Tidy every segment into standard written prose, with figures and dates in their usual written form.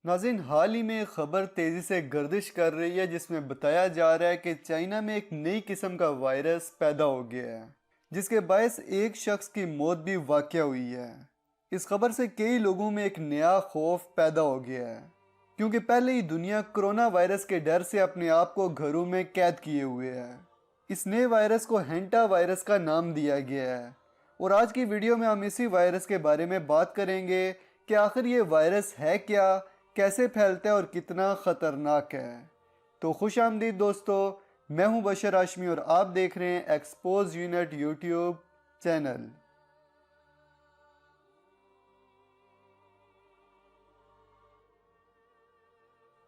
ناظرین، حال ہی میں خبر تیزی سے گردش کر رہی ہے جس میں بتایا جا رہا ہے کہ چائنا میں ایک نئی قسم کا وائرس پیدا ہو گیا ہے جس کے باعث ایک شخص کی موت بھی واقع ہوئی ہے۔ اس خبر سے کئی لوگوں میں ایک نیا خوف پیدا ہو گیا ہے کیونکہ پہلے ہی دنیا کرونا وائرس کے ڈر سے اپنے آپ کو گھروں میں قید کیے ہوئے ہے۔ اس نئے وائرس کو ہینٹا وائرس کا نام دیا گیا ہے اور آج کی ویڈیو میں ہم اسی وائرس کے بارے میں بات کریں گے کہ آخر یہ وائرس ہے کیا، کیسے پھیلتا ہے اور کتنا خطرناک ہے۔ تو خوش آمدید دوستو، میں ہوں بشر ہاشمی اور آپ دیکھ رہے ہیں ایکسپوز یونٹ یوٹیوب چینل۔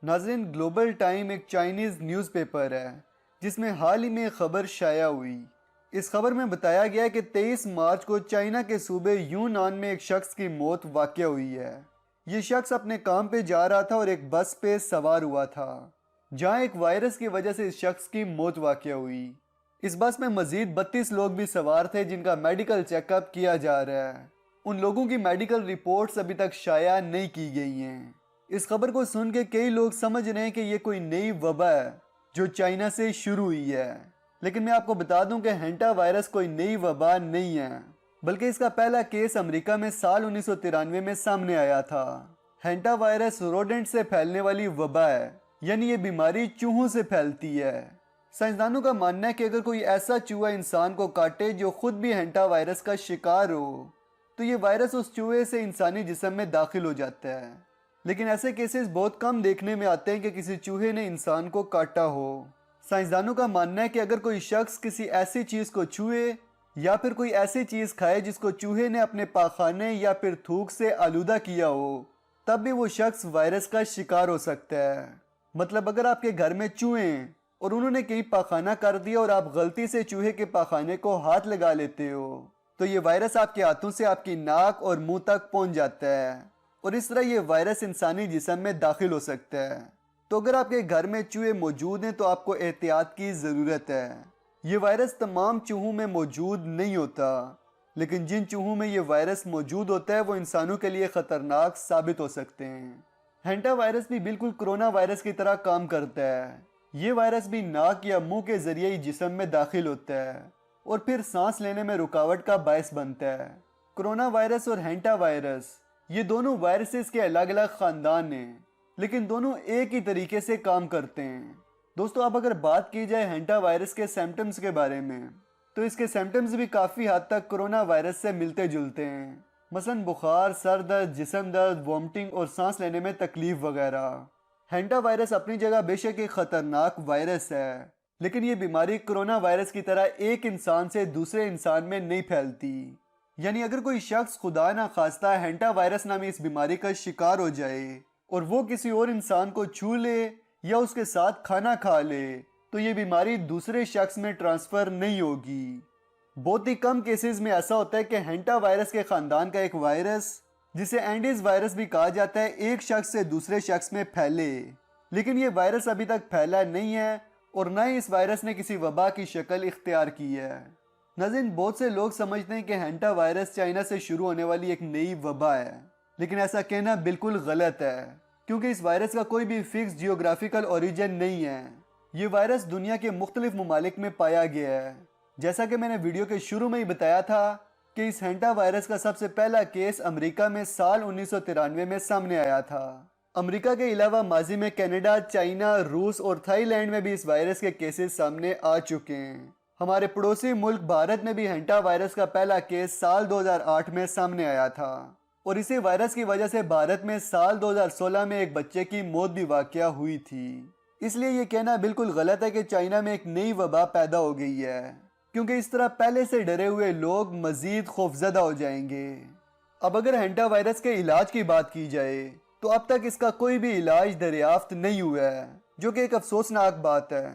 ناظرین، گلوبل ٹائم ایک چائنیز نیوز پیپر ہے جس میں حال ہی میں خبر شائع ہوئی۔ اس خبر میں بتایا گیا کہ 23 مارچ کو چائنا کے صوبے یونان میں ایک شخص کی موت واقع ہوئی ہے۔ یہ شخص اپنے کام پہ جا رہا تھا اور ایک بس پہ سوار ہوا تھا جہاں ایک وائرس کی وجہ سے اس شخص کی موت واقع ہوئی۔ اس بس میں مزید 32 لوگ بھی سوار تھے جن کا میڈیکل چیک اپ کیا جا رہا ہے۔ ان لوگوں کی میڈیکل رپورٹس ابھی تک شائع نہیں کی گئی ہیں۔ اس خبر کو سن کے کئی لوگ سمجھ رہے ہیں کہ یہ کوئی نئی وبا ہے جو چائنا سے شروع ہوئی ہے، لیکن میں آپ کو بتا دوں کہ ہینٹا وائرس کوئی نئی وبا نہیں ہے بلکہ اس کا پہلا کیس امریکہ میں سال 1993 میں سامنے آیا تھا۔ ہینٹا وائرس روڈنٹ سے پھیلنے والی وبا ہے، یعنی یہ بیماری چوہوں سے پھیلتی ہے۔ سائنسدانوں کا ماننا ہے کہ اگر کوئی ایسا چوہا انسان کو کاٹے جو خود بھی ہینٹا وائرس کا شکار ہو تو یہ وائرس اس چوہے سے انسانی جسم میں داخل ہو جاتا ہے، لیکن ایسے کیسز بہت کم دیکھنے میں آتے ہیں کہ کسی چوہے نے انسان کو کاٹا ہو۔ سائنسدانوں کا ماننا ہے کہ اگر کوئی شخص کسی ایسی چیز کو چھوئے یا پھر کوئی ایسی چیز کھائے جس کو چوہے نے اپنے پاخانے یا پھر تھوک سے آلودہ کیا ہو، تب بھی وہ شخص وائرس کا شکار ہو سکتا ہے۔ مطلب اگر آپ کے گھر میں چوہے ہیں اور انہوں نے کہیں پاخانہ کر دیا اور آپ غلطی سے چوہے کے پاخانے کو ہاتھ لگا لیتے ہو تو یہ وائرس آپ کے ہاتھوں سے آپ کی ناک اور منہ تک پہنچ جاتا ہے اور اس طرح یہ وائرس انسانی جسم میں داخل ہو سکتا ہے۔ تو اگر آپ کے گھر میں چوہے موجود ہیں تو آپ کو احتیاط کی ضرورت ہے۔ یہ وائرس تمام چوہوں میں موجود نہیں ہوتا، لیکن جن چوہوں میں یہ وائرس موجود ہوتا ہے وہ انسانوں کے لیے خطرناک ثابت ہو سکتے ہیں۔ ہینٹا وائرس بھی بالکل کرونا وائرس کی طرح کام کرتا ہے۔ یہ وائرس بھی ناک یا منہ کے ذریعے ہی جسم میں داخل ہوتا ہے اور پھر سانس لینے میں رکاوٹ کا باعث بنتا ہے۔ کرونا وائرس اور ہینٹا وائرس یہ دونوں وائرسز کے الگ الگ خاندان ہیں، لیکن دونوں ایک ہی طریقے سے کام کرتے ہیں۔ دوستو، اب اگر بات کی جائے ہینٹا وائرس کے سمپٹمز کے بارے میں تو اس کے سمپٹمز بھی کافی حد تک کرونا وائرس سے ملتے جلتے ہیں، مثلا بخار، سر درد، جسم درد، وامٹنگ اور سانس لینے میں تکلیف وغیرہ۔ ہینٹا وائرس اپنی جگہ بے شک ایک خطرناک وائرس ہے، لیکن یہ بیماری کرونا وائرس کی طرح ایک انسان سے دوسرے انسان میں نہیں پھیلتی۔ یعنی اگر کوئی شخص خدا نہ خواستہ ہینٹا وائرس نامی اس بیماری کا شکار ہو جائے اور وہ کسی اور انسان کو چھو لے یا اس کے ساتھ کھانا کھا لے تو یہ بیماری دوسرے شخص میں ٹرانسفر نہیں ہوگی۔ بہت ہی کم کیسز میں ایسا ہوتا ہے کہ ہینٹا وائرس کے خاندان کا ایک وائرس جسے اینڈیز وائرس بھی کہا جاتا ہے ایک شخص سے دوسرے شخص میں پھیلے، لیکن یہ وائرس ابھی تک پھیلا نہیں ہے اور نہ ہی اس وائرس نے کسی وبا کی شکل اختیار کی ہے۔ ناظرین، بہت سے لوگ سمجھتے ہیں کہ ہینٹا وائرس چائنا سے شروع ہونے والی ایک نئی وبا ہے، لیکن ایسا کہنا بالکل غلط ہے کیونکہ اس وائرس کا کوئی بھی فکس جیوگرافیکل اوریجن نہیں ہے۔ یہ وائرس دنیا کے مختلف ممالک میں پایا گیا ہے۔ جیسا کہ میں نے ویڈیو کے شروع میں ہی بتایا تھا کہ اس ہینٹا وائرس کا سب سے پہلا کیس امریکہ میں سال 1993 میں سامنے آیا تھا۔ امریکہ کے علاوہ ماضی میں کینیڈا، چائنا، روس اور تھائی لینڈ میں بھی اس وائرس کے کیسز سامنے آ چکے ہیں۔ ہمارے پڑوسی ملک بھارت میں بھی ہینٹا وائرس کا پہلا کیس سال 2008 میں سامنے آیا تھا اور اسی وائرس کی وجہ سے بھارت میں سال 2016 میں ایک بچے کی موت بھی واقع ہوئی تھی۔ اس لیے یہ کہنا بالکل غلط ہے کہ چائنا میں ایک نئی وبا پیدا ہو گئی ہے، کیونکہ اس طرح پہلے سے ڈرے ہوئے لوگ مزید خوفزدہ ہو جائیں گے۔ اب اگر ہینٹا وائرس کے علاج کی بات کی جائے تو اب تک اس کا کوئی بھی علاج دریافت نہیں ہوا ہے، جو کہ ایک افسوسناک بات ہے۔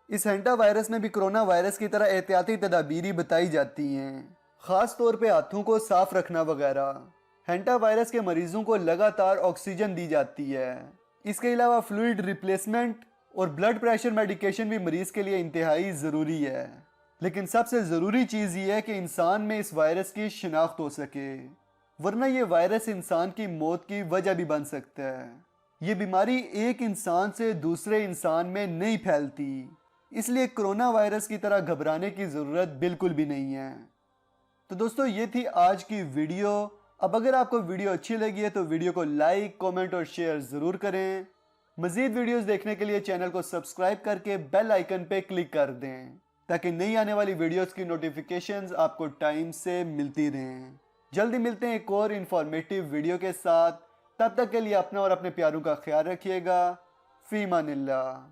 اس ہینٹا وائرس میں بھی کرونا وائرس کی طرح احتیاطی تدابیر بتائی جاتی ہیں، خاص طور پہ ہاتھوں کو صاف رکھنا وغیرہ۔ ہینٹا وائرس کے مریضوں کو لگاتار آکسیجن دی جاتی ہے۔ اس کے علاوہ فلوئڈ ریپلیسمنٹ اور بلڈ پریشر میڈیکیشن بھی مریض کے لیے انتہائی ضروری ہے، لیکن سب سے ضروری چیز یہ ہے کہ انسان میں اس وائرس کی شناخت ہو سکے، ورنہ یہ وائرس انسان کی موت کی وجہ بھی بن سکتا ہے۔ یہ بیماری ایک انسان سے دوسرے انسان میں نہیں پھیلتی، اس لیے کرونا وائرس کی طرح گھبرانے کی ضرورت بالکل بھی نہیں ہے۔ تو دوستو یہ تھی آج کی ویڈیو۔ اب اگر آپ کو ویڈیو اچھی لگی ہے تو ویڈیو کو لائک، کومنٹ اور شیئر ضرور کریں۔ مزید ویڈیوز دیکھنے کے لیے چینل کو سبسکرائب کر کے بیل آئیکن پہ کلک کر دیں تاکہ نئی آنے والی ویڈیوز کی نوٹیفیکیشنز آپ کو ٹائم سے ملتی رہیں۔ جلدی ملتے ہیں ایک اور انفارمیٹیو ویڈیو کے ساتھ، تب تک کے لیے اپنا اور اپنے پیاروں کا خیال رکھیے گا۔ فی امان اللہ۔